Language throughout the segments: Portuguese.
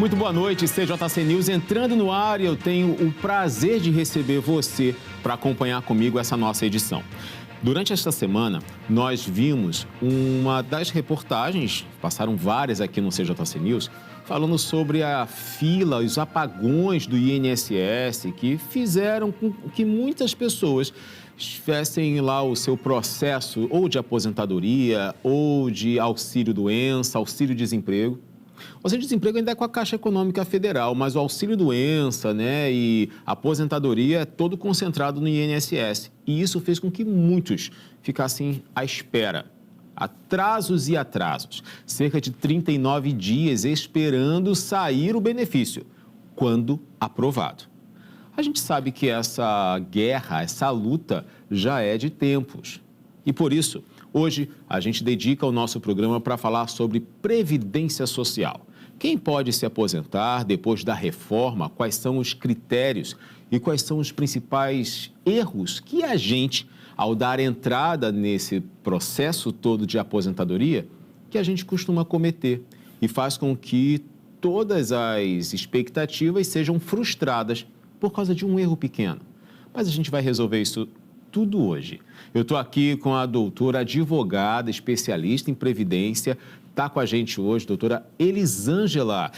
Muito boa noite, CJC News entrando no ar e eu tenho o prazer de receber você para acompanhar comigo essa nossa edição. Durante esta semana, nós vimos uma das reportagens, passaram várias aqui no CJC News, falando sobre a fila, os apagões do INSS que fizeram com que muitas pessoas tivessem lá o seu processo ou de aposentadoria ou de auxílio-doença, auxílio-desemprego. O auxílio-desemprego ainda é com a Caixa Econômica Federal, mas o auxílio-doença, e aposentadoria é todo concentrado no INSS. E isso fez com que muitos ficassem à espera. Atrasos e atrasos. Cerca de 39 dias esperando sair o benefício, quando aprovado. A gente sabe que essa guerra, essa luta já é de tempos. E por isso, hoje, a gente dedica o nosso programa para falar sobre Previdência Social. Quem pode se aposentar depois da reforma, quais são os critérios e quais são os principais erros que a gente, ao dar entrada nesse processo todo de aposentadoria, que a gente costuma cometer e faz com que todas as expectativas sejam frustradas por causa de um erro pequeno. Mas a gente vai resolver isso tudo hoje. Eu estou aqui com a doutora advogada, especialista em Previdência. Está com a gente hoje, doutora Elisângela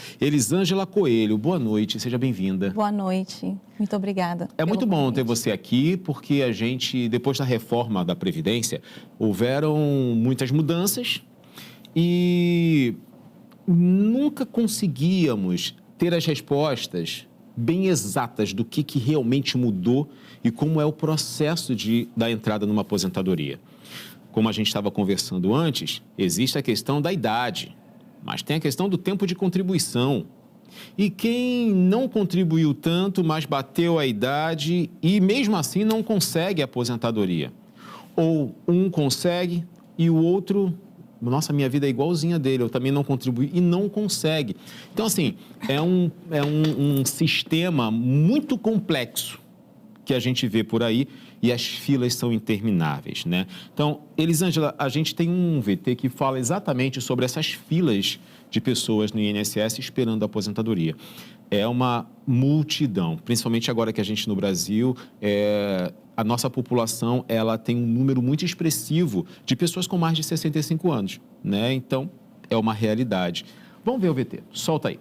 Coelho. Boa noite, seja bem-vinda. Boa noite, muito obrigada. É muito bom ter você aqui, porque a gente, depois da reforma da Previdência, houveram muitas mudanças e nunca conseguíamos ter as respostas bem exatas do que realmente mudou e como é o processo da entrada numa aposentadoria. Como a gente estava conversando antes, existe a questão da idade, mas tem a questão do tempo de contribuição. E quem não contribuiu tanto, mas bateu a idade e mesmo assim não consegue a aposentadoria. Ou um consegue e o outro, nossa, minha vida é igualzinha dele, eu também não contribuí e não consegue. Então, assim, é um sistema muito complexo que a gente vê por aí e as filas são intermináveis, né? Então, Elisângela, a gente tem um VT que fala exatamente sobre essas filas de pessoas no INSS esperando a aposentadoria. É uma multidão, principalmente agora que a gente no Brasil, a nossa população, ela tem um número muito expressivo de pessoas com mais de 65 anos, né? Então, é uma realidade. Vamos ver o VT, solta aí.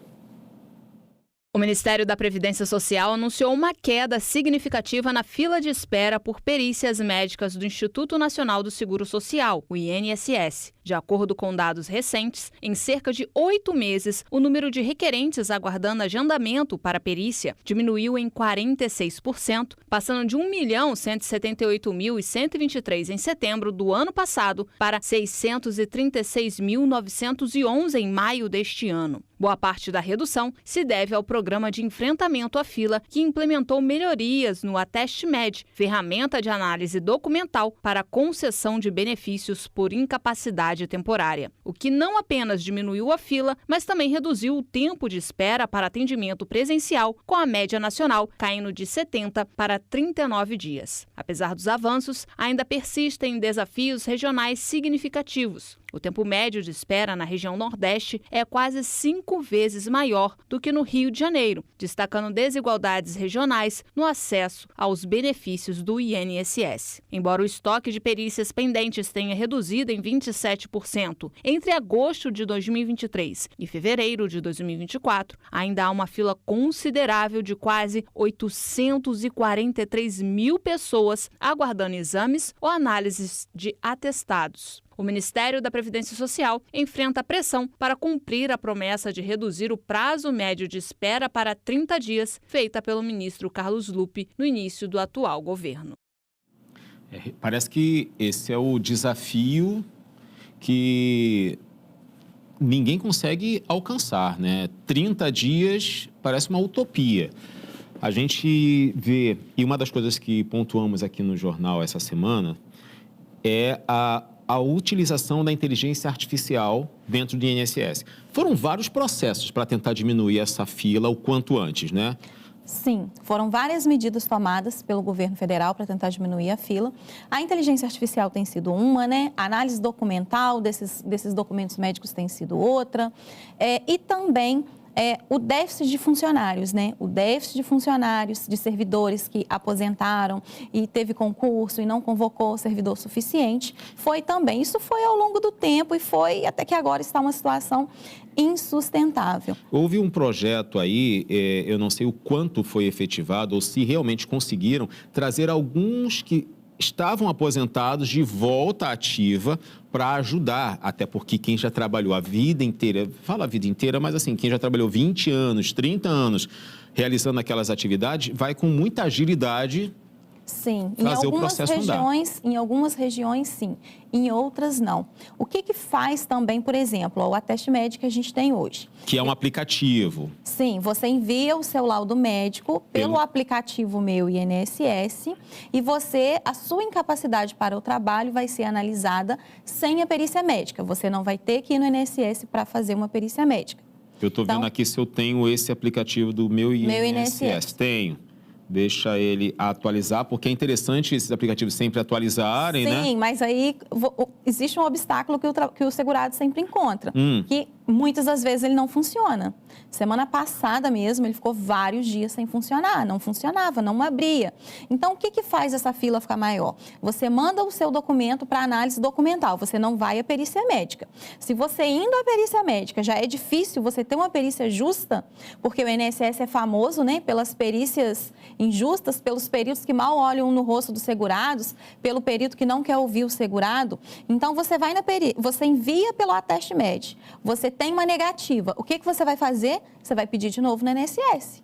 O Ministério da Previdência Social anunciou uma queda significativa na fila de espera por perícias médicas do Instituto Nacional do Seguro Social, o INSS. De acordo com dados recentes, em cerca de 8 meses, o número de requerentes aguardando agendamento para perícia diminuiu em 46%, passando de 1.178.123 em setembro do ano passado para 636.911 em maio deste ano. Boa parte da redução se deve ao Programa de Enfrentamento à Fila, que implementou melhorias no AtesteMed, ferramenta de análise documental para concessão de benefícios por incapacidade temporária. O que não apenas diminuiu a fila, mas também reduziu o tempo de espera para atendimento presencial, com a média nacional caindo de 70 para 39 dias. Apesar dos avanços, ainda persistem desafios regionais significativos. O tempo médio de espera na região Nordeste é quase 5 vezes maior do que no Rio de Janeiro, destacando desigualdades regionais no acesso aos benefícios do INSS. Embora o estoque de perícias pendentes tenha reduzido em 27% entre agosto de 2023 e fevereiro de 2024, ainda há uma fila considerável de quase 843 mil pessoas aguardando exames ou análises de atestados. O Ministério da Previdência Social enfrenta pressão para cumprir a promessa de reduzir o prazo médio de espera para 30 dias, feita pelo ministro Carlos Lupe no início do atual governo. Parece que esse é o desafio que ninguém consegue alcançar, né? 30 dias parece uma utopia. A gente vê, e uma das coisas que pontuamos aqui no jornal essa semana é a utilização da inteligência artificial dentro do INSS. Foram vários processos para tentar diminuir essa fila o quanto antes, né? Sim, foram várias medidas tomadas pelo governo federal para tentar diminuir a fila. A inteligência artificial tem sido uma, né? A análise documental desses documentos médicos tem sido outra. E também o déficit de funcionários, né? O déficit de funcionários, de servidores que aposentaram e teve concurso e não convocou o servidor suficiente, isso foi ao longo do tempo e foi até que agora está uma situação insustentável. Houve um projeto aí, eu não sei o quanto foi efetivado ou se realmente conseguiram trazer alguns que estavam aposentados de volta ativa para ajudar, até porque quem já trabalhou a vida inteira, fala a vida inteira, mas assim, quem já trabalhou 20 anos, 30 anos realizando aquelas atividades, vai com muita agilidade. Sim, em algumas regiões sim, em outras não. O que faz também, por exemplo, o Ateste Médico que a gente tem hoje? Que é um aplicativo. Sim, você envia o seu laudo médico pelo aplicativo Meu INSS e a sua incapacidade para o trabalho vai ser analisada sem a perícia médica. Você não vai ter que ir no INSS para fazer uma perícia médica. Eu estou vendo aqui se eu tenho esse aplicativo do Meu INSS. Tenho. Deixa ele atualizar, porque é interessante esses aplicativos sempre atualizarem, né? Sim, mas aí existe um obstáculo que o segurado sempre encontra, que muitas das vezes ele não funciona. Semana passada mesmo, ele ficou vários dias sem funcionar, não funcionava, não abria. Então, o que faz essa fila ficar maior? Você manda o seu documento para análise documental, você não vai à perícia médica. Se você indo à perícia médica, já é difícil você ter uma perícia justa, porque o INSS é famoso, né, pelas perícias injustas, pelos peritos que mal olham no rosto dos segurados, pelo perito que não quer ouvir o segurado. Então, você vai você envia pelo Ateste Médico, você tem uma negativa. O que você vai fazer? Você vai pedir de novo no INSS.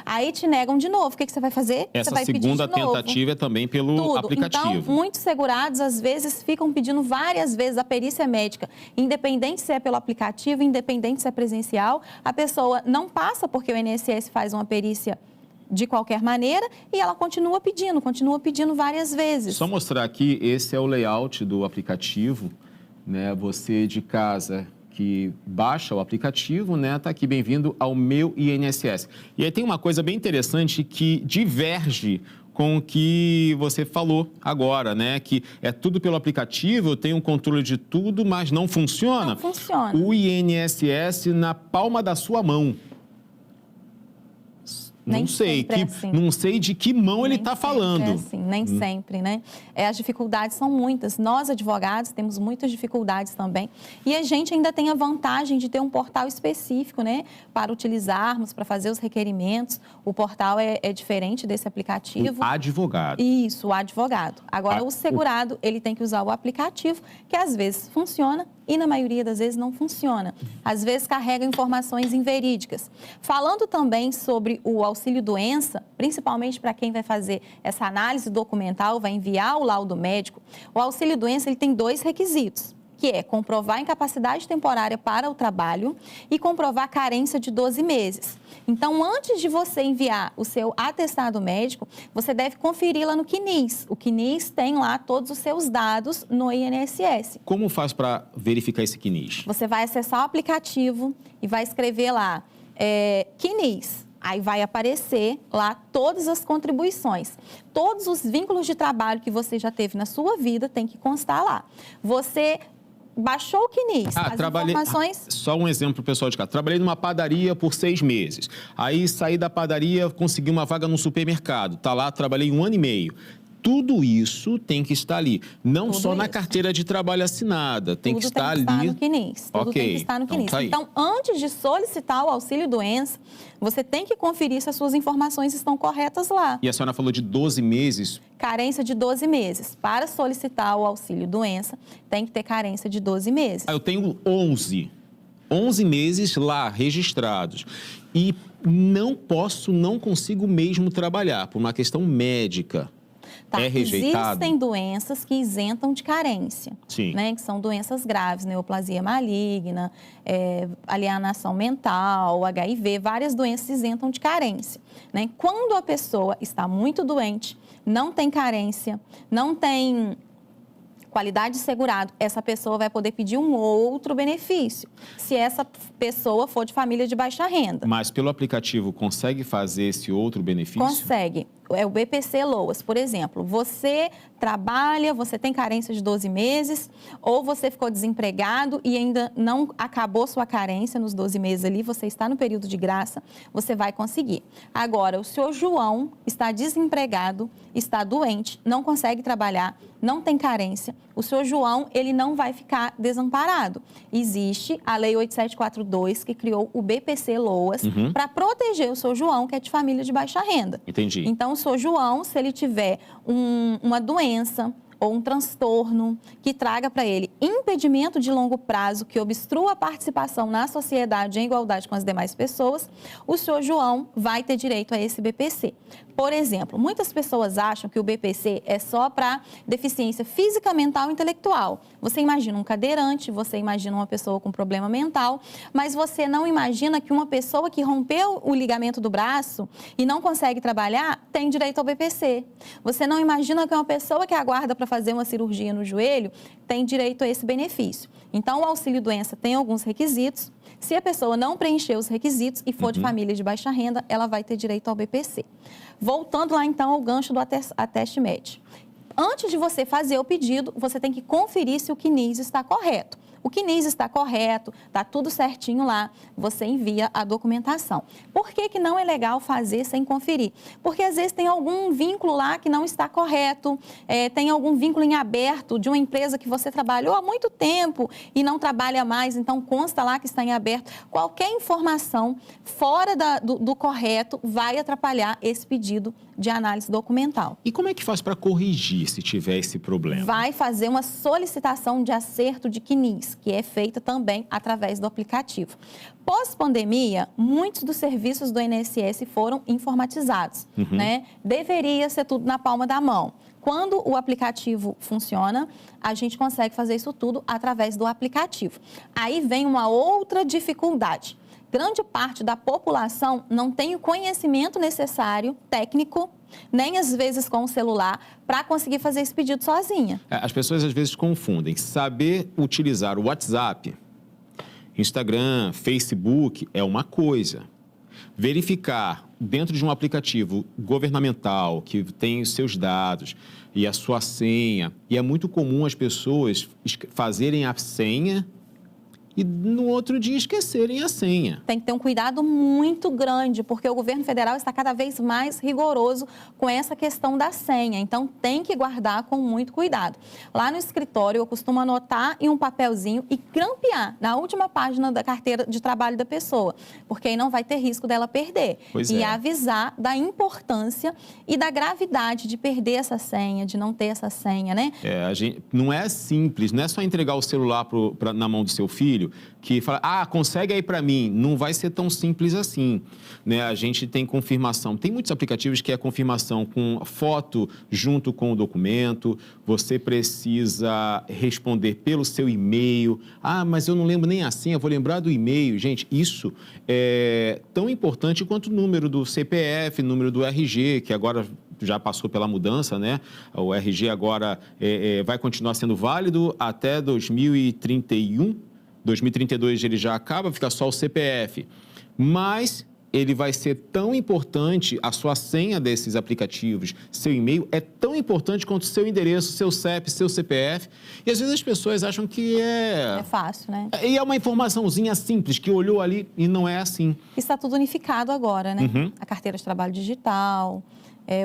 Aí te negam de novo. O que você vai fazer? Essa você vai segunda tentativa é também pelo aplicativo. Então, muitos segurados, às vezes, ficam pedindo várias vezes a perícia médica. Independente se é pelo aplicativo, independente se é presencial, a pessoa não passa porque o INSS faz uma perícia de qualquer maneira e ela continua pedindo várias vezes. Só mostrar aqui, esse é o layout do aplicativo, né? Você de casa que baixa o aplicativo, né? Tá aqui, bem-vindo ao Meu INSS. E aí tem uma coisa bem interessante que diverge com o que você falou agora, né? Que é tudo pelo aplicativo, eu tenho um controle de tudo, mas não funciona. Não funciona. O INSS na palma da sua mão. Não sei de que mão ele está falando. Assim, nem sempre, né? As dificuldades são muitas. Nós, advogados, temos muitas dificuldades também. E a gente ainda tem a vantagem de ter um portal específico, né? Para utilizarmos, para fazer os requerimentos. O portal é diferente desse aplicativo. O advogado. Isso, o advogado. Agora, o segurado, ele tem que usar o aplicativo, que às vezes funciona e na maioria das vezes não funciona. Às vezes carrega informações inverídicas. Falando também sobre o auxílio-doença, principalmente para quem vai fazer essa análise documental, vai enviar o laudo médico, o auxílio-doença ele tem 2 requisitos, que é comprovar incapacidade temporária para o trabalho e comprovar carência de 12 meses. Então, antes de você enviar o seu atestado médico, você deve conferir lá no CNIS. O CNIS tem lá todos os seus dados no INSS. Como faz para verificar esse CNIS? Você vai acessar o aplicativo e vai escrever lá, CNIS. Aí vai aparecer lá todas as contribuições. Todos os vínculos de trabalho que você já teve na sua vida tem que constar lá. Você baixou o CNIS, informações... Só um exemplo, pessoal de casa. Trabalhei numa padaria por 6 meses. Aí saí da padaria, consegui uma vaga no supermercado. Tá lá, trabalhei 1 ano e meio. Tudo isso tem que estar ali. Não só na carteira de trabalho assinada. Tem que estar ali. Tudo tem que estar no CNIS. Então, antes de solicitar o auxílio-doença, você tem que conferir se as suas informações estão corretas lá. E a senhora falou de 12 meses. Carência de 12 meses. Para solicitar o auxílio-doença, tem que ter carência de 12 meses. Eu tenho 11 meses lá registrados. E não consigo mesmo trabalhar por uma questão médica. É rejeitado? Existem doenças que isentam de carência, Sim. Né? Que são doenças graves, neoplasia maligna, alienação mental, HIV, várias doenças isentam de carência, né? Quando a pessoa está muito doente, não tem carência, não tem qualidade de segurado, essa pessoa vai poder pedir um outro benefício, se essa pessoa for de família de baixa renda. Mas pelo aplicativo consegue fazer esse outro benefício? Consegue. o BPC LOAS, por exemplo. Você trabalha, você tem carência de 12 meses, ou você ficou desempregado e ainda não acabou sua carência nos 12 meses ali, você está no período de graça, você vai conseguir. Agora, o senhor João está desempregado, está doente, não consegue trabalhar, não tem carência. O senhor João, ele não vai ficar desamparado. Existe a Lei 8742, que criou o BPC LOAS, para proteger o senhor João, que é de família de baixa renda. Entendi. Então, o senhor João, se ele tiver uma doença ou um transtorno que traga para ele impedimento de longo prazo, que obstrua a participação na sociedade em igualdade com as demais pessoas, o senhor João vai ter direito a esse BPC. Por exemplo, muitas pessoas acham que o BPC é só para deficiência física, mental e intelectual. Você imagina um cadeirante, você imagina uma pessoa com problema mental, mas você não imagina que uma pessoa que rompeu o ligamento do braço e não consegue trabalhar tem direito ao BPC. Você não imagina que uma pessoa que aguarda para fazer uma cirurgia no joelho tem direito a esse benefício. Então, o auxílio-doença tem alguns requisitos. Se a pessoa não preencher os requisitos e for de família de baixa renda, ela vai ter direito ao BPC. Voltando lá, então, ao gancho do AtestMed. Antes de você fazer o pedido, você tem que conferir se o CNIS está correto. O CNIS está correto, está tudo certinho lá, você envia a documentação. Por que não é legal fazer sem conferir? Porque às vezes tem algum vínculo lá que não está correto, tem algum vínculo em aberto de uma empresa que você trabalhou há muito tempo e não trabalha mais, então consta lá que está em aberto. Qualquer informação fora do correto vai atrapalhar esse pedido de análise documental. E como é que faz para corrigir se tiver esse problema? Vai fazer uma solicitação de acerto de CNIS, que é feita também através do aplicativo. Pós-pandemia, muitos dos serviços do INSS foram informatizados, né? Deveria ser tudo na palma da mão. Quando o aplicativo funciona, a gente consegue fazer isso tudo através do aplicativo. Aí vem uma outra dificuldade. Grande parte da população não tem o conhecimento necessário, técnico, nem às vezes com o celular, para conseguir fazer esse pedido sozinha. As pessoas às vezes confundem. Saber utilizar o WhatsApp, Instagram, Facebook é uma coisa. Verificar dentro de um aplicativo governamental que tem os seus dados e a sua senha, e é muito comum as pessoas fazerem a senha e no outro dia esquecerem a senha. Tem que ter um cuidado muito grande, porque o governo federal está cada vez mais rigoroso com essa questão da senha. Então, tem que guardar com muito cuidado. Lá no escritório, eu costumo anotar em um papelzinho e grampear na última página da carteira de trabalho da pessoa, porque aí não vai ter risco dela perder. E avisar da importância e da gravidade de perder essa senha, de não ter essa senha, né? Não é simples, não é só entregar o celular na mão do seu filho, que fala, consegue aí para mim. Não vai ser tão simples assim, né? A gente tem confirmação. Tem muitos aplicativos que é confirmação com foto junto com o documento. Você precisa responder pelo seu e-mail. Mas eu não lembro nem a senha, vou lembrar do e-mail. Gente, isso é tão importante quanto o número do CPF, número do RG, que agora já passou pela mudança, né? O RG agora vai continuar sendo válido até 2031. 2032 ele já acaba, fica só o CPF. Mas ele vai ser tão importante, a sua senha desses aplicativos, seu e-mail, é tão importante quanto o seu endereço, seu CEP, seu CPF. E às vezes as pessoas acham que é fácil, né? E é uma informaçãozinha simples, que olhou ali e não é assim. Está tudo unificado agora, né? A carteira de trabalho digital,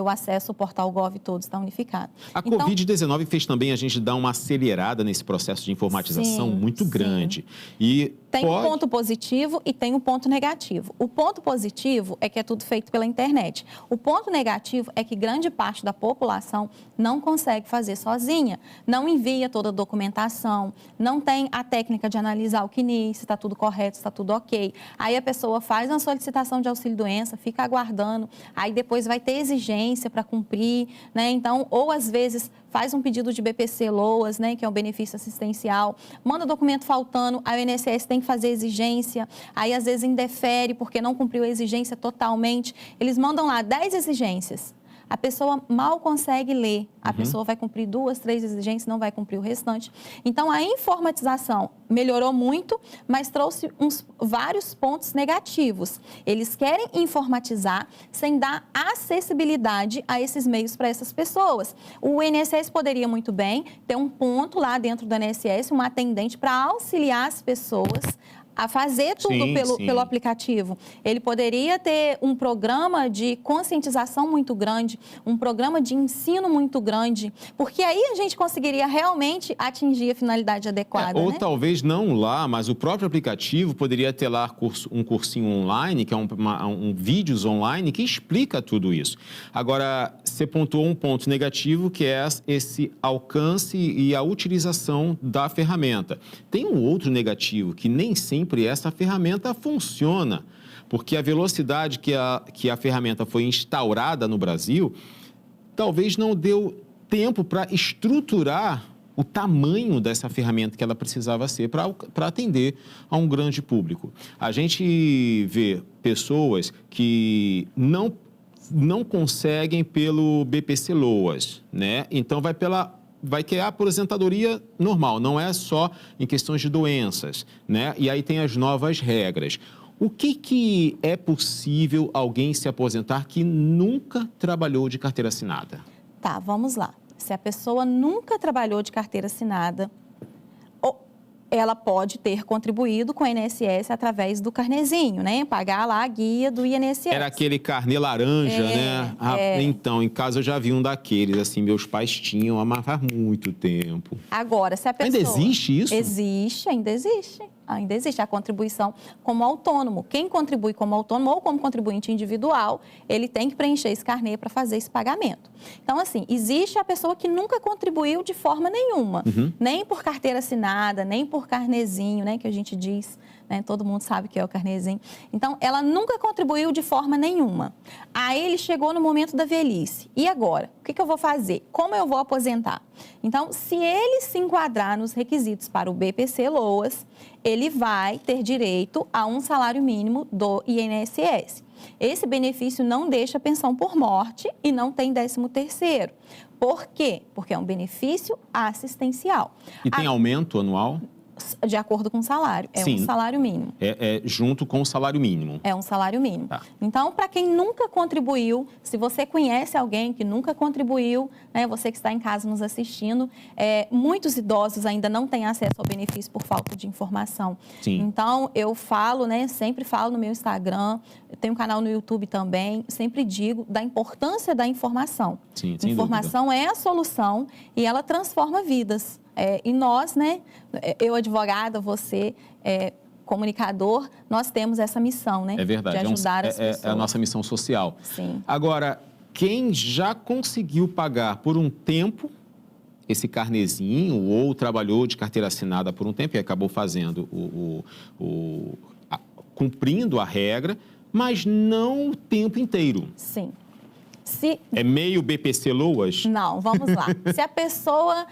o acesso ao portal Gov, todo está unificado. A Covid-19 fez também a gente dar uma acelerada nesse processo de informatização muito grande. E tem um ponto positivo e tem um ponto negativo. O ponto positivo é que é tudo feito pela internet. O ponto negativo é que grande parte da população não consegue fazer sozinha, não envia toda a documentação, não tem a técnica de analisar o CNIS, se está tudo correto, se está tudo ok. Aí a pessoa faz uma solicitação de auxílio-doença, fica aguardando, aí depois vai ter exigência para cumprir, né? Então, ou às vezes faz um pedido de BPC LOAS, né, que é um benefício assistencial, manda documento faltando, aí o INSS tem que fazer exigência, aí às vezes indefere porque não cumpriu a exigência totalmente. Eles mandam lá 10 exigências. a pessoa mal consegue ler, a pessoa vai cumprir 2, 3 exigências, não vai cumprir o restante. Então, a informatização melhorou muito, mas trouxe vários pontos negativos. Eles querem informatizar sem dar acessibilidade a esses meios para essas pessoas. O INSS poderia muito bem ter um ponto lá dentro do INSS, uma atendente para auxiliar as pessoas a fazer tudo pelo aplicativo. Ele poderia ter um programa de conscientização muito grande, um programa de ensino muito grande, porque aí a gente conseguiria realmente atingir a finalidade adequada. Ou talvez não lá, mas o próprio aplicativo poderia ter lá um cursinho online, que é um vídeos online, que explica tudo isso. Agora, você pontuou um ponto negativo, que é esse alcance e a utilização da ferramenta. Tem um outro negativo, que nem sempre essa ferramenta funciona, porque a velocidade que a ferramenta foi instaurada no Brasil, talvez não deu tempo para estruturar o tamanho dessa ferramenta que ela precisava ser para atender a um grande público. A gente vê pessoas que não conseguem pelo BPC Loas, né? Então vai ter a aposentadoria normal, não é só em questões de doenças, né? E aí tem as novas regras. O que é possível alguém se aposentar que nunca trabalhou de carteira assinada? Tá, vamos lá. Se a pessoa nunca trabalhou de carteira assinada, ela pode ter contribuído com o INSS através do carnezinho, né? Pagar lá a guia do INSS. Era aquele carnê laranja, né? Então, em casa eu já vi um daqueles, assim, meus pais tinham há faz muito tempo. Agora, se a pessoa... Ainda existe isso? Existe, ainda existe. Ainda existe a contribuição como autônomo. Quem contribui como autônomo ou como contribuinte individual, ele tem que preencher esse carnê para fazer esse pagamento. Então, assim, existe a pessoa que nunca contribuiu de forma nenhuma, nem por carteira assinada, nem por carnezinho, né, que a gente diz, né, todo mundo sabe que é o carnezinho. Então, ela nunca contribuiu de forma nenhuma. Aí ele chegou no momento da velhice. E agora? O que eu vou fazer? Como eu vou aposentar? Então, se ele se enquadrar nos requisitos para o BPC Loas, ele vai ter direito a um salário mínimo do INSS. Esse benefício não deixa pensão por morte e não tem 13º. Por quê? Porque é um benefício assistencial. E tem aumento anual? De acordo com o salário. É um salário mínimo. É junto com o salário mínimo. É um salário mínimo. Tá. Então, para quem nunca contribuiu, se você conhece alguém que nunca contribuiu, né, você que está em casa nos assistindo, muitos idosos ainda não têm acesso ao benefício por falta de informação. Sim. Então, eu falo, né, sempre falo no meu Instagram, eu tenho um canal no YouTube também, sempre digo da importância da informação. Sim, sem informação dúvida. É a solução e ela transforma vidas. E nós, né, eu advogada, você comunicador, nós temos essa missão, né? É verdade. De ajudar as pessoas. É a nossa missão social. Sim. Agora, quem já conseguiu pagar por um tempo esse carnezinho ou trabalhou de carteira assinada por um tempo e acabou fazendo cumprindo a regra, mas não o tempo inteiro. Sim. É meio BPC Loas? Não, vamos lá. Se a pessoa,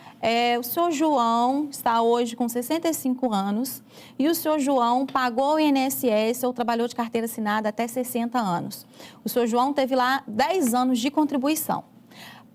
o senhor João está hoje com 65 anos e o senhor João pagou o INSS ou trabalhou de carteira assinada até 60 anos. O senhor João teve lá 10 anos de contribuição.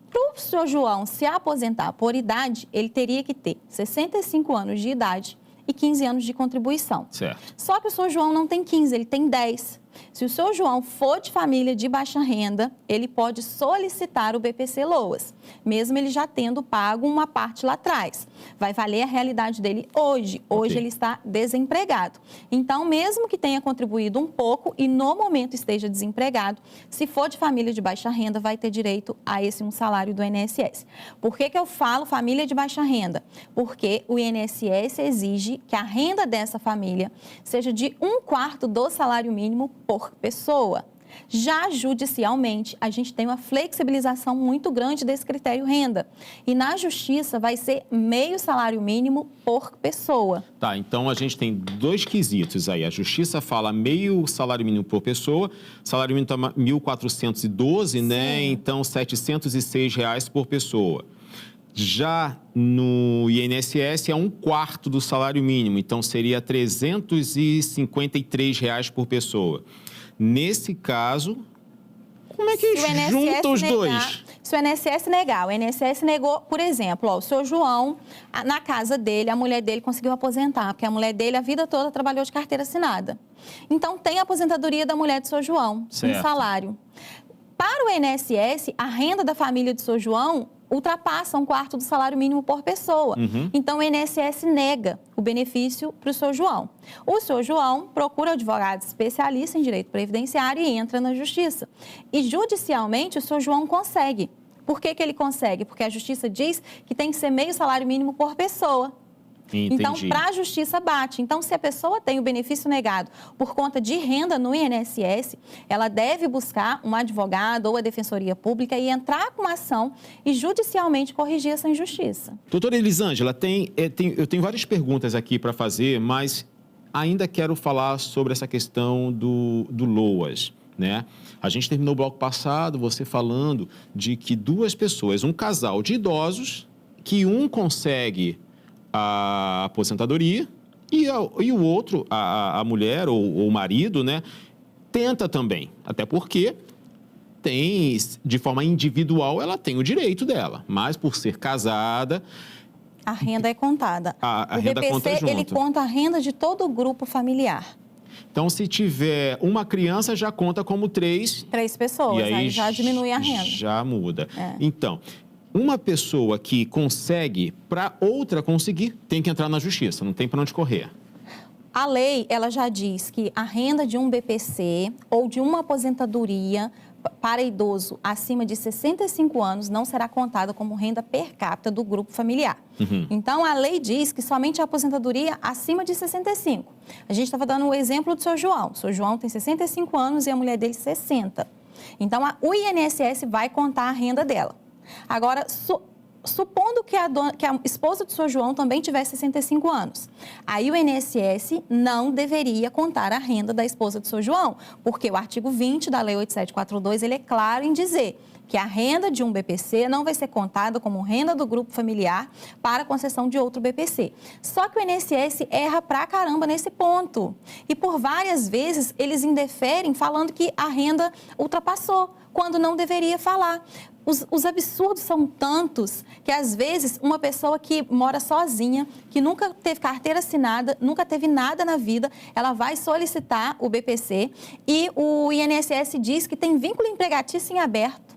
Para o senhor João se aposentar por idade, ele teria que ter 65 anos de idade e 15 anos de contribuição. Certo. Só que o senhor João não tem 15, ele tem 10. Se o seu João for de família de baixa renda, ele pode solicitar o BPC Loas, mesmo ele já tendo pago uma parte lá atrás. Vai valer a realidade dele hoje. Hoje ele está desempregado. Então, mesmo que tenha contribuído um pouco e no momento esteja desempregado, se for de família de baixa renda, vai ter direito a esse um salário do INSS. Por que eu falo família de baixa renda? Porque o INSS exige que a renda dessa família seja de 1/4 do salário mínimo por pessoa. Já judicialmente, a gente tem uma flexibilização muito grande desse critério renda. E na justiça vai ser meio salário mínimo por pessoa. Tá, então a gente tem 2 quesitos aí. A justiça fala meio salário mínimo por pessoa, salário mínimo está 1.412, né? Então, R$ 706 por pessoa. Já no INSS é 1/4 do salário mínimo, então seria R$ 353 por pessoa. Nesse caso, Como é que junta os dois? Se o INSS negar, o INSS negou, por exemplo, o seu João, na casa dele, a mulher dele conseguiu aposentar, porque a mulher dele a vida toda trabalhou de carteira assinada. Então, tem a aposentadoria da mulher do seu João, um salário. Para o INSS, a renda da família do seu João ultrapassa 1/4 do salário mínimo por pessoa. Então, o INSS nega o benefício para o seu João. O seu João procura advogado especialista em direito previdenciário e entra na justiça. E, judicialmente, o seu João consegue. Por que ele consegue? Porque a justiça diz que tem que ser meio salário mínimo por pessoa. Entendi. Então, para a justiça bate. Então, se a pessoa tem o benefício negado por conta de renda no INSS, ela deve buscar um advogado ou a Defensoria Pública e entrar com uma ação e judicialmente corrigir essa injustiça. Doutora Elisângela, eu tenho várias perguntas aqui para fazer, mas ainda quero falar sobre essa questão do LOAS, né? A gente terminou o bloco passado, você falando de que duas pessoas, um casal de idosos, que um consegue a aposentadoria e o outro, a mulher ou o marido, né, tenta também. Até porque de forma individual, ela tem o direito dela, mas por ser casada... A renda é contada. A renda BPC, conta junto. ele conta a renda de todo o grupo familiar. Então, se tiver uma criança, já conta como 3 pessoas, aí já diminui a renda. Já muda. Então... Uma pessoa que consegue, para outra conseguir, tem que entrar na justiça, não tem para onde correr. A lei, ela já diz que a renda de um BPC ou de uma aposentadoria para idoso acima de 65 anos não será contada como renda per capita do grupo familiar. Então, a lei diz que somente a aposentadoria acima de 65. A gente estava dando o exemplo do seu João. O seu João tem 65 anos e a mulher dele 60. Então, o INSS vai contar a renda dela. Agora, supondo que a esposa do seu João também tivesse 65 anos, aí o INSS não deveria contar a renda da esposa do seu João, porque o artigo 20 da Lei 8742, ele é claro em dizer que a renda de um BPC não vai ser contada como renda do grupo familiar para concessão de outro BPC. Só que o INSS erra pra caramba nesse ponto. E por várias vezes eles indeferem falando que a renda ultrapassou, quando não deveria falar. Os absurdos são tantos que, às vezes, uma pessoa que mora sozinha, que nunca teve carteira assinada, nunca teve nada na vida, ela vai solicitar o BPC e o INSS diz que tem vínculo empregatício em aberto,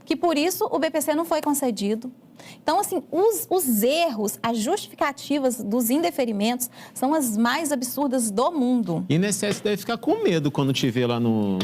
que por isso o BPC não foi concedido. Então, assim, os erros, as justificativas dos indeferimentos são as mais absurdas do mundo. E o INSS deve ficar com medo quando te vê lá no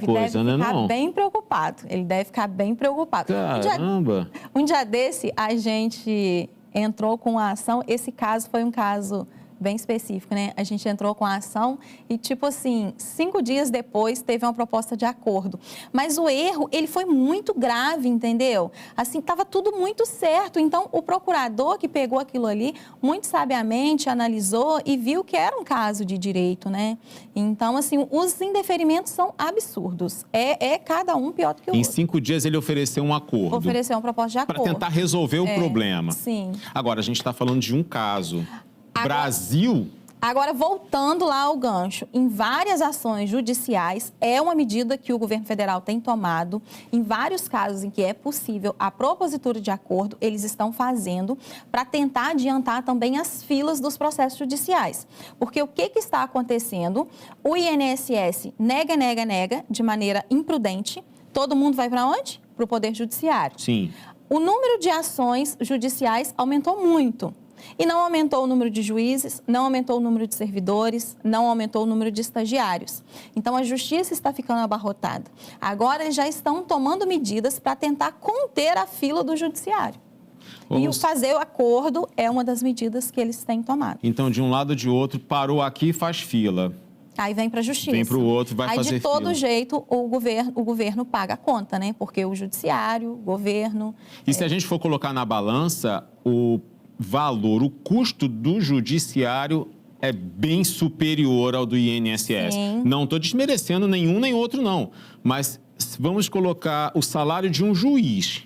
coisa, né? Deve ficar bem preocupado. Ele deve ficar bem preocupado. Caramba! Um dia desse, a gente entrou com a ação. Esse caso foi um caso bem específico, né? A gente entrou com a ação e, tipo assim, 5 dias depois teve uma proposta de acordo. Mas o erro, ele foi muito grave, entendeu? Assim, estava tudo muito certo. Então, o procurador que pegou aquilo ali, muito sabiamente analisou e viu que era um caso de direito, né? Então, assim, os indeferimentos são absurdos. É cada um pior do que o outro. Em 5 dias ele ofereceu um acordo. Ofereceu uma proposta de acordo. Para tentar resolver o problema. Sim. Agora, a gente está falando de um caso. Brasil. Agora, voltando lá ao gancho, em várias ações judiciais, é uma medida que o governo federal tem tomado. Em vários casos em que é possível a propositura de acordo, eles estão fazendo para tentar adiantar também as filas dos processos judiciais. Porque o que está acontecendo? O INSS nega de maneira imprudente. Todo mundo vai para onde? Para o Poder Judiciário. Sim. O número de ações judiciais aumentou muito. E não aumentou o número de juízes, não aumentou o número de servidores, não aumentou o número de estagiários. Então, a justiça está ficando abarrotada. Agora, eles já estão tomando medidas para tentar conter a fila do judiciário. E o fazer o acordo é uma das medidas que eles têm tomado. Então, de um lado ou de outro, parou aqui, faz fila. Aí vem para a justiça. Vem para o outro, vai fazer fila. Aí, de todo jeito, o governo paga a conta, né? Porque o judiciário, o governo... E se a gente for colocar na balança, o valor, o custo do judiciário é bem superior ao do INSS. Sim. Não estou desmerecendo nenhum nem outro, não. Mas vamos colocar o salário de um juiz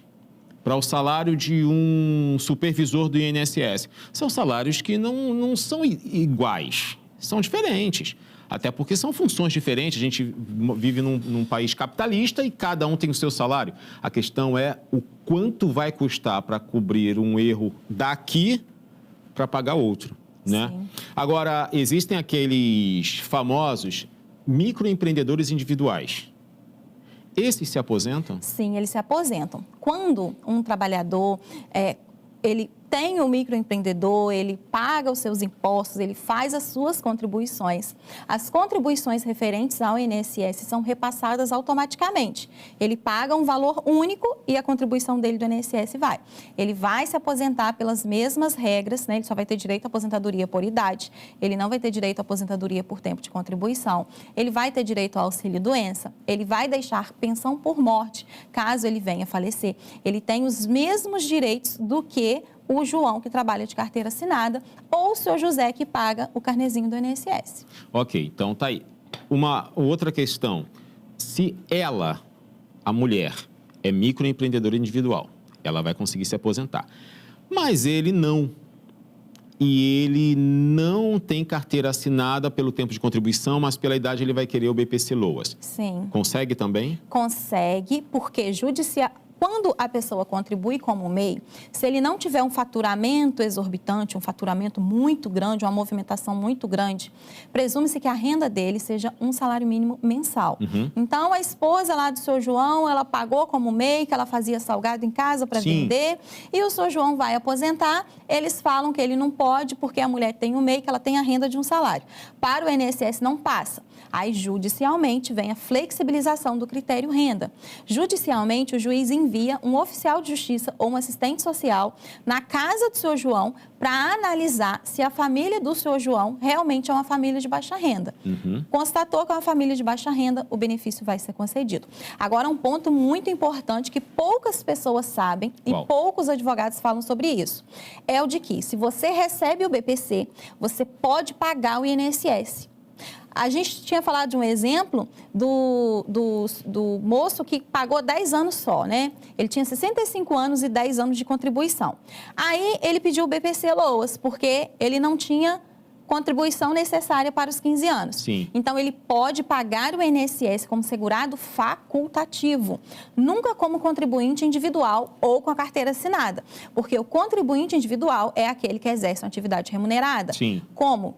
para o salário de um supervisor do INSS. São salários que não são iguais, são diferentes. Até porque são funções diferentes, a gente vive num país capitalista e cada um tem o seu salário. A questão é o quanto vai custar para cobrir um erro daqui para pagar outro, né? Sim. Agora, existem aqueles famosos microempreendedores individuais. Esses se aposentam? Sim, eles se aposentam. Quando um trabalhador, ele tem o microempreendedor, ele paga os seus impostos, ele faz as suas contribuições. As contribuições referentes ao INSS são repassadas automaticamente. Ele paga um valor único e a contribuição dele do INSS vai. Ele vai se aposentar pelas mesmas regras, né? Ele só vai ter direito à aposentadoria por idade, ele não vai ter direito à aposentadoria por tempo de contribuição, ele vai ter direito ao auxílio-doença, ele vai deixar pensão por morte, caso ele venha a falecer. Ele tem os mesmos direitos do que o João, que trabalha de carteira assinada, ou o seu José, que paga o carnezinho do INSS. Ok, então tá aí. Uma outra questão. Se ela, a mulher, é microempreendedora individual, ela vai conseguir se aposentar. Mas ele não. E ele não tem carteira assinada pelo tempo de contribuição, mas pela idade ele vai querer o BPC Loas. Sim. Consegue também? Consegue, porque quando a pessoa contribui como MEI, se ele não tiver um faturamento exorbitante, um faturamento muito grande, uma movimentação muito grande, presume-se que a renda dele seja um salário mínimo mensal. Uhum. Então, a esposa lá do seu João, ela pagou como MEI, que ela fazia salgado em casa para vender, e o seu João vai aposentar, eles falam que ele não pode porque a mulher tem o MEI, que ela tem a renda de um salário. Para o INSS não passa. Aí, judicialmente, vem a flexibilização do critério renda. Judicialmente, o juiz envia um oficial de justiça ou um assistente social na casa do seu João para analisar se a família do seu João realmente é uma família de baixa renda. Uhum. Constatou que é uma família de baixa renda, o benefício vai ser concedido. Agora, um ponto muito importante que poucas pessoas sabem e poucos advogados falam sobre isso, é o de que, se você recebe o BPC, você pode pagar o INSS. A gente tinha falado de um exemplo do moço que pagou 10 anos só, né? Ele tinha 65 anos e 10 anos de contribuição. Aí ele pediu o BPC Loas, porque ele não tinha contribuição necessária para os 15 anos. Sim. Então, ele pode pagar o INSS como segurado facultativo, nunca como contribuinte individual ou com a carteira assinada, porque o contribuinte individual é aquele que exerce uma atividade remunerada. Sim. Como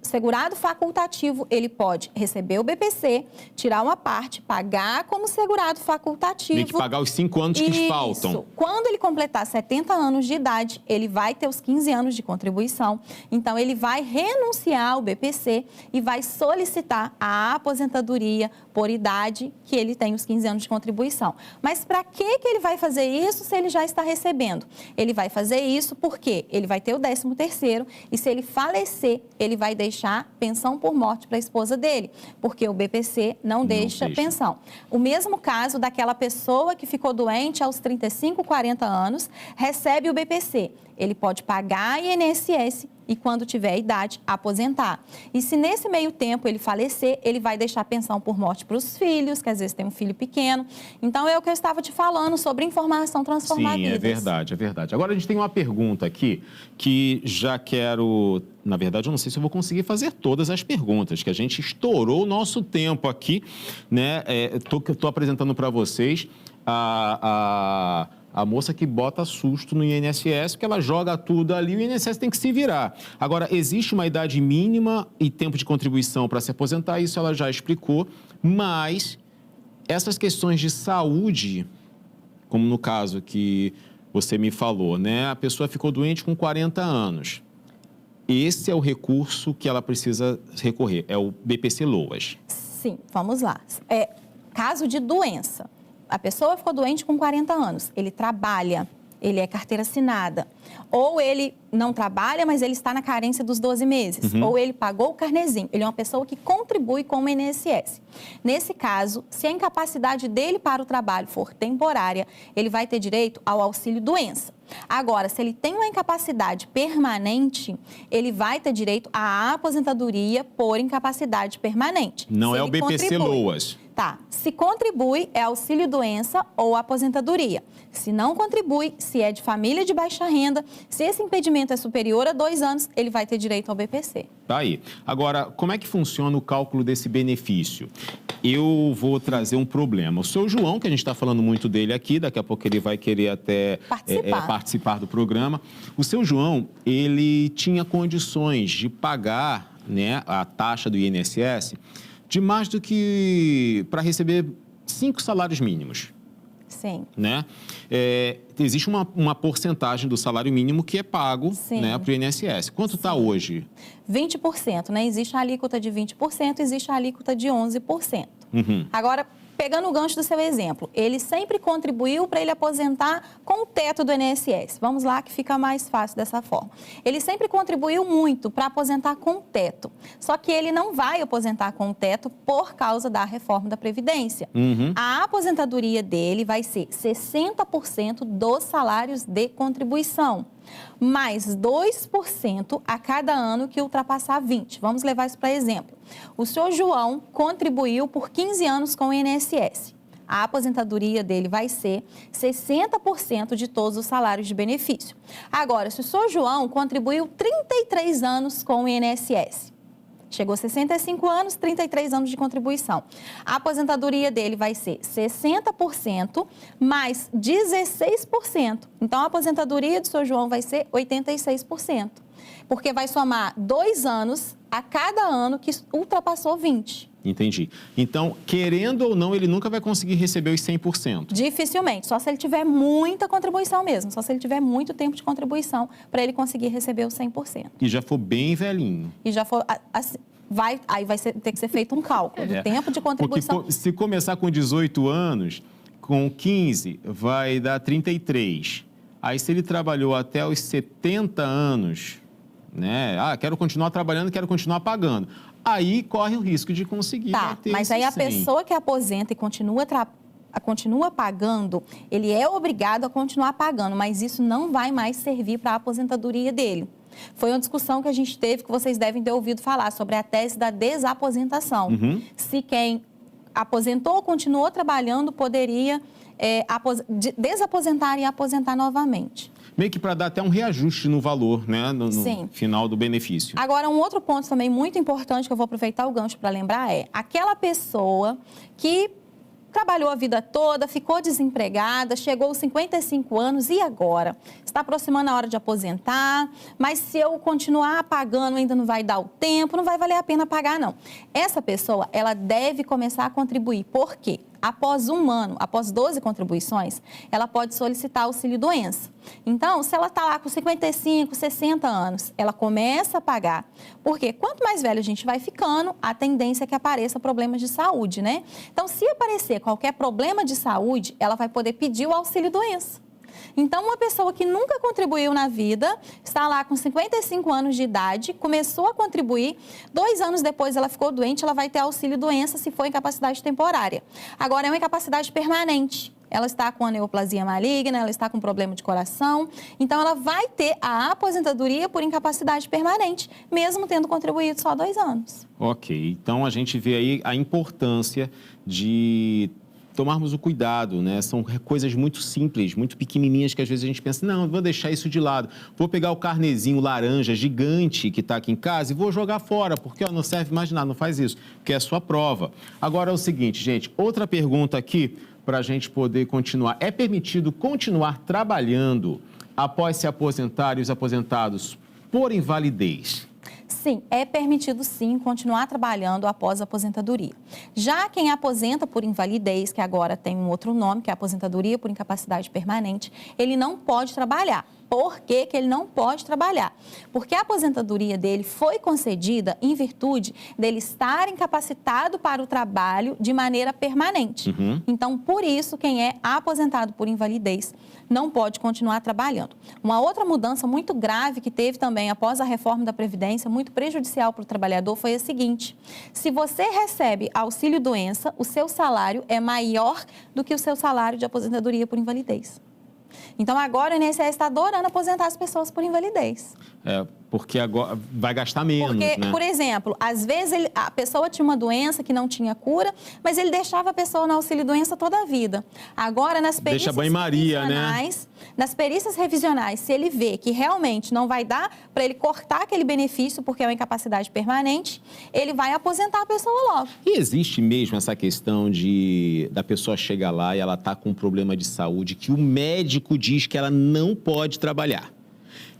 segurado facultativo, ele pode receber o BPC, tirar uma parte, pagar como segurado facultativo. Tem que pagar os 5 anos que faltam. Quando ele completar 70 anos de idade, ele vai ter os 15 anos de contribuição. Então, ele vai renunciar ao BPC e vai solicitar a aposentadoria por idade que ele tem os 15 anos de contribuição. Mas para que ele vai fazer isso se ele já está recebendo? Ele vai fazer isso porque ele vai ter o 13º e se ele falecer, ele vai deixar pensão por morte para a esposa dele, porque o BPC não deixa pensão. O mesmo caso daquela pessoa que ficou doente aos 35, 40 anos, recebe o BPC. Ele pode pagar INSS e, quando tiver idade, aposentar. E se nesse meio tempo ele falecer, ele vai deixar pensão por morte para os filhos, que às vezes tem um filho pequeno. Então, é o que eu estava te falando sobre informação transformar vidas. Sim, é verdade, é verdade. Agora, a gente tem uma pergunta aqui que já quero... Na verdade, eu não sei se eu vou conseguir fazer todas as perguntas, que a gente estourou o nosso tempo aqui, né? Estou apresentando para vocês a moça que bota susto no INSS, porque ela joga tudo ali e o INSS tem que se virar. Agora, existe uma idade mínima e tempo de contribuição para se aposentar, isso ela já explicou, mas essas questões de saúde, como no caso que você me falou, né? A pessoa ficou doente com 40 anos. Esse é o recurso que ela precisa recorrer, é o BPC Loas. Sim, vamos lá. Caso de doença. A pessoa ficou doente com 40 anos, ele trabalha, ele é carteira assinada. Ou ele não trabalha, mas ele está na carência dos 12 meses. Ou ele pagou o carnezinho. Ele é uma pessoa que contribui com o INSS. Nesse caso, se a incapacidade dele para o trabalho for temporária, ele vai ter direito ao auxílio-doença. Agora, se ele tem uma incapacidade permanente, ele vai ter direito à aposentadoria por incapacidade permanente. Não é o BPC Loas. Tá, se contribui é auxílio-doença ou aposentadoria. Se não contribui, se é de família de baixa renda, se esse impedimento é superior a 2 anos, ele vai ter direito ao BPC. Tá aí. Agora, como é que funciona o cálculo desse benefício? Eu vou trazer um problema. O seu João, que a gente está falando muito dele aqui, daqui a pouco ele vai querer até participar do programa. O seu João, ele tinha condições de pagar, né, a taxa do INSS de mais do que para receber 5 salários mínimos. Sim. Né? Existe uma porcentagem do salário mínimo que é pago, né, para o INSS. Quanto está hoje? 20%, né? Existe a alíquota de 20%, existe a alíquota de 11%. Agora, pegando o gancho do seu exemplo, ele sempre contribuiu para ele aposentar com o teto do INSS. Vamos lá que fica mais fácil dessa forma. Ele sempre contribuiu muito para aposentar com o teto. Só que ele não vai aposentar com o teto por causa da reforma da Previdência. A aposentadoria dele vai ser 60% dos salários de contribuição, mais 2% a cada ano que ultrapassar 20. Vamos levar isso para exemplo. O senhor João contribuiu por 15 anos com o INSS. A aposentadoria dele vai ser 60% de todos os salários de benefício. Agora, se o senhor João contribuiu 33 anos com o INSS, chegou a 65 anos, 33 anos de contribuição. A aposentadoria dele vai ser 60% mais 16%. Então, a aposentadoria do seu João vai ser 86%. Porque vai somar 2 anos a cada ano que ultrapassou 20. Entendi. Então, querendo ou não, ele nunca vai conseguir receber os 100%. Dificilmente, só se ele tiver muita contribuição mesmo, só se ele tiver muito tempo de contribuição para ele conseguir receber os 100%. E já for bem velhinho. E já for, assim, aí vai ter que ser feito um cálculo do tempo de contribuição. Porque se começar com 18 anos, com 15 vai dar 33. Aí se ele trabalhou até os 70 anos, né? Quero continuar trabalhando, quero continuar pagando. Aí corre o risco de conseguir. Tá, mas aí a pessoa que aposenta e continua pagando, ele é obrigado a continuar pagando, mas isso não vai mais servir para a aposentadoria dele. Foi uma discussão que a gente teve, que vocês devem ter ouvido falar, sobre a tese da desaposentação. Se quem aposentou ou continuou trabalhando poderia desaposentar e aposentar novamente. Meio que para dar até um reajuste no valor, né, no final do benefício. Agora, um outro ponto também muito importante que eu vou aproveitar o gancho para lembrar é aquela pessoa que trabalhou a vida toda, ficou desempregada, chegou aos 55 anos e agora? Está aproximando a hora de aposentar, mas se eu continuar pagando ainda não vai dar o tempo, não vai valer a pena pagar não. Essa pessoa, ela deve começar a contribuir. Por quê? Após 1 ano, após 12 contribuições, ela pode solicitar auxílio-doença. Então, se ela está lá com 55, 60 anos, ela começa a pagar. Porque quanto mais velho a gente vai ficando, a tendência é que apareça problemas de saúde, né? Então, se aparecer qualquer problema de saúde, ela vai poder pedir o auxílio-doença. Então, uma pessoa que nunca contribuiu na vida, está lá com 55 anos de idade, começou a contribuir, 2 anos depois ela ficou doente, ela vai ter auxílio-doença se for incapacidade temporária. Agora, é uma incapacidade permanente. Ela está com a neoplasia maligna, ela está com problema de coração, então ela vai ter a aposentadoria por incapacidade permanente, mesmo tendo contribuído só 2 anos. Ok, então a gente vê aí a importância de tomarmos o cuidado, né? São coisas muito simples, muito pequenininhas que às vezes a gente pensa, não, vou deixar isso de lado, vou pegar o carnezinho laranja gigante que está aqui em casa e vou jogar fora, porque não serve mais nada, não faz isso, porque é a sua prova. Agora é o seguinte, gente, outra pergunta aqui para a gente poder continuar. É permitido continuar trabalhando após se aposentar e os aposentados por invalidez? Sim, é permitido sim continuar trabalhando após a aposentadoria. Já quem aposenta por invalidez, que agora tem um outro nome, que é a aposentadoria por incapacidade permanente, ele não pode trabalhar. Por que ele não pode trabalhar? Porque a aposentadoria dele foi concedida em virtude dele estar incapacitado para o trabalho de maneira permanente. Então, por isso, quem é aposentado por invalidez não pode continuar trabalhando. Uma outra mudança muito grave que teve também após a reforma da Previdência, muito prejudicial para o trabalhador, foi a seguinte: se você recebe auxílio-doença, o seu salário é maior do que o seu salário de aposentadoria por invalidez. Então, agora o INSS está adorando aposentar as pessoas por invalidez. Porque agora vai gastar menos, porque, né? Por exemplo, às vezes a pessoa tinha uma doença que não tinha cura, mas ele deixava a pessoa no auxílio-doença toda a vida. Agora, nas perícias revisionais, nas perícias revisionais, se ele vê que realmente não vai dar para ele cortar aquele benefício, porque é uma incapacidade permanente, ele vai aposentar a pessoa logo. E existe mesmo essa questão da pessoa chegar lá e ela tá com um problema de saúde que o médico diz que ela não pode trabalhar.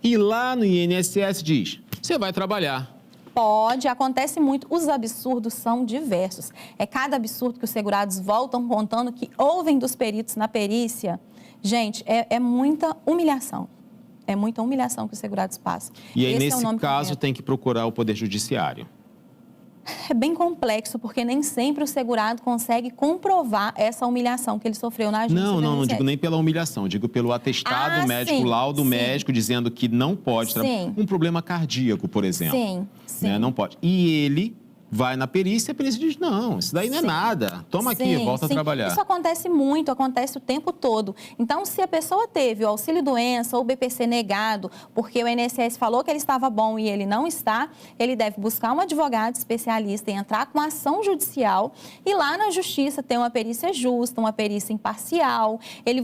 E lá no INSS diz, você vai trabalhar. Pode, acontece muito. Os absurdos são diversos. É cada absurdo que os segurados voltam contando que ouvem dos peritos na perícia. Gente, é muita humilhação. É muita humilhação que os segurados passam. E aí, nesse caso, tem que procurar o Poder Judiciário. É bem complexo, porque nem sempre o segurado consegue comprovar essa humilhação que ele sofreu na agência. Não digo nem pela humilhação, digo pelo atestado médico, laudo médico, dizendo que não pode trabalhar. Um problema cardíaco, por exemplo. Sim. Né? Não pode. E ele vai na perícia, a perícia diz, não, isso daí não é nada. Toma aqui, volta a trabalhar. Isso acontece muito, acontece o tempo todo. Então, se a pessoa teve o auxílio-doença ou o BPC negado, porque o INSS falou que ele estava bom e ele não está, ele deve buscar um advogado especialista e entrar com ação judicial e lá na justiça ter uma perícia justa, uma perícia imparcial.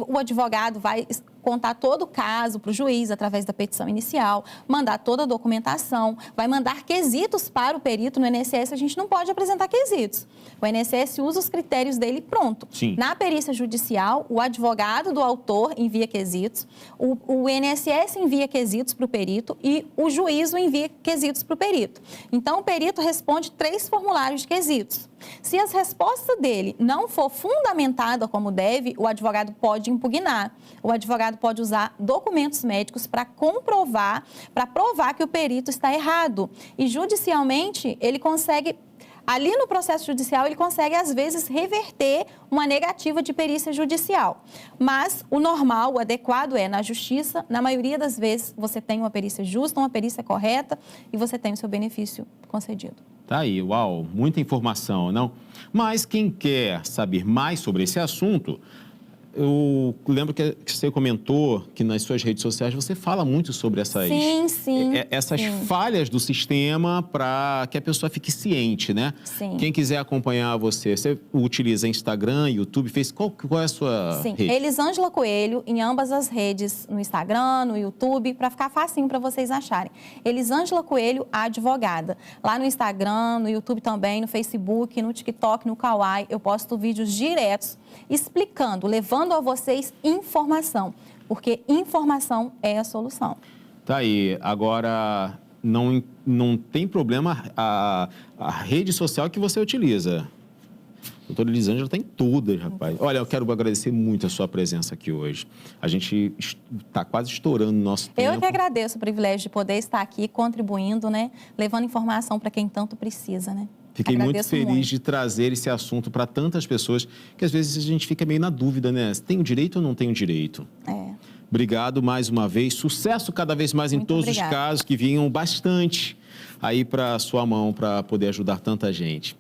O advogado vai contar todo o caso para o juiz através da petição inicial, mandar toda a documentação, vai mandar quesitos para o perito. No INSS a gente não pode apresentar quesitos. O INSS usa os critérios dele e pronto. Sim. Na perícia judicial, o advogado do autor envia quesitos, o INSS envia quesitos para o perito e o juízo envia quesitos para o perito. Então, o perito responde 3 formulários de quesitos. Se as respostas dele não for fundamentada como deve, o advogado pode impugnar. O advogado pode usar documentos médicos para comprovar, para provar que o perito está errado. E judicialmente, ele consegue, ali no processo judicial, ele consegue, às vezes, reverter uma negativa de perícia judicial. Mas o normal, o adequado é, na justiça, na maioria das vezes, você tem uma perícia justa, uma perícia correta e você tem o seu benefício concedido. Tá aí, uau, muita informação, não? Mas quem quer saber mais sobre esse assunto, eu lembro que você comentou que nas suas redes sociais você fala muito sobre essas falhas do sistema para que a pessoa fique ciente, né? Sim. Quem quiser acompanhar você utiliza Instagram, YouTube, Facebook, qual é a sua rede? Elisângela Coelho, em ambas as redes, no Instagram, no YouTube, para ficar facinho para vocês acharem. Elisângela Coelho, a advogada. Lá no Instagram, no YouTube também, no Facebook, no TikTok, no Kawaii, eu posto vídeos diretos explicando, levando a vocês informação, porque informação é a solução. Tá aí. Agora, não tem problema a rede social que você utiliza. A doutora Elisângela está em todas, rapaz. Olha, eu quero agradecer muito a sua presença aqui hoje. A gente está quase estourando o nosso tempo. Eu que agradeço o privilégio de poder estar aqui contribuindo, né? Levando informação para quem tanto precisa, né? Fiquei muito feliz de trazer esse assunto para tantas pessoas que às vezes a gente fica meio na dúvida, né? Tenho direito ou não tenho direito? Obrigado mais uma vez. Sucesso cada vez mais em todos os casos que vinham bastante aí para sua mão para poder ajudar tanta gente.